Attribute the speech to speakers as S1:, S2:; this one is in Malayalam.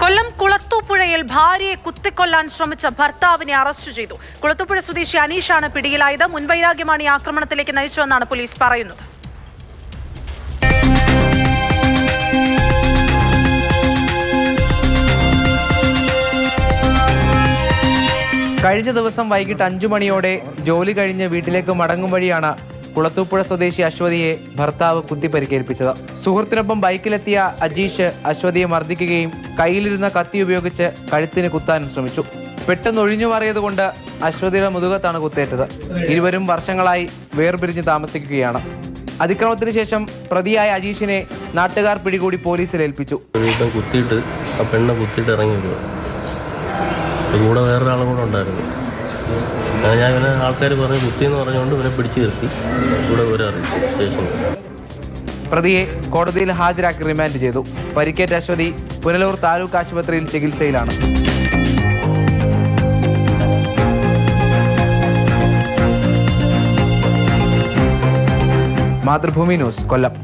S1: കൊല്ലം കുളത്തൂപ്പുഴയിൽ ഭാര്യയെ കുത്തിക്കൊല്ലാൻ ശ്രമിച്ച ഭർത്താവിനെ അറസ്റ്റ് ചെയ്തു. കുളത്തൂപ്പുഴ സ്വദേശി അനീഷാണ് പിടിയിലായത്. മുൻവൈരാഗ്യമാണ് ഈ ആക്രമണത്തിലേക്ക് നയിച്ചതെന്നാണ് പോലീസ് പറയുന്നത്.
S2: കഴിഞ്ഞ ദിവസം വൈകിട്ട് 5 മണിയോടെ ജോലി കഴിഞ്ഞ് വീട്ടിലേക്ക് മടങ്ങും വഴിയാണ് കുളത്തൂപ്പുഴ സ്വദേശി അശ്വതിയെ ഭർത്താവ് കുത്തി പരിക്കേൽപ്പിച്ചത്. സുഹൃത്തിനൊപ്പം ബൈക്കിലെത്തിയ അജീഷ് അശ്വതിയെ മർദ്ദിക്കുകയും കയ്യിലിരുന്ന കത്തി ഉപയോഗിച്ച് കഴുത്തിന് കുത്താനും ശ്രമിച്ചു. പെട്ടെന്ന് ഒഴിഞ്ഞു മാറിയതുകൊണ്ട് അശ്വതിയുടെ മുതുകത്താണ് കുത്തേറ്റത്. ഇരുവരും വർഷങ്ങളായി വേർപിരിഞ്ഞ് താമസിക്കുകയാണ്. അതിക്രമത്തിന് ശേഷം പ്രതിയായ അജീഷിനെ നാട്ടുകാർ പിടികൂടി പോലീസിൽ ഏൽപ്പിച്ചു.
S3: കുത്തിയിട്ട് ആ പെണ്ണെ കുത്തിയിട്ട് ഇറങ്ങി വരുക. കൂടെ വേറൊരാളും കൂടെ ഉണ്ടായിരുന്നു. ഞാൻ ഇവനെ ആൾക്കാർ പറഞ്ഞ് കുത്തിയെന്ന് പറഞ്ഞുകൊണ്ട് ഇവനെ പിടിച്ചു നിർത്തി കൂടെ അറിയിച്ചു സ്റ്റേഷനിൽ.
S2: പ്രതിയെ കോടതിയിൽ ഹാജരാക്കി റിമാൻഡ് ചെയ്തു. പരിക്കേറ്റ അശ്വതി പുനലൂർ താലൂക്ക് ആശുപത്രിയിൽ ചികിത്സയിലാണ്. മാതൃഭൂമി ന്യൂസ്, കൊല്ലം.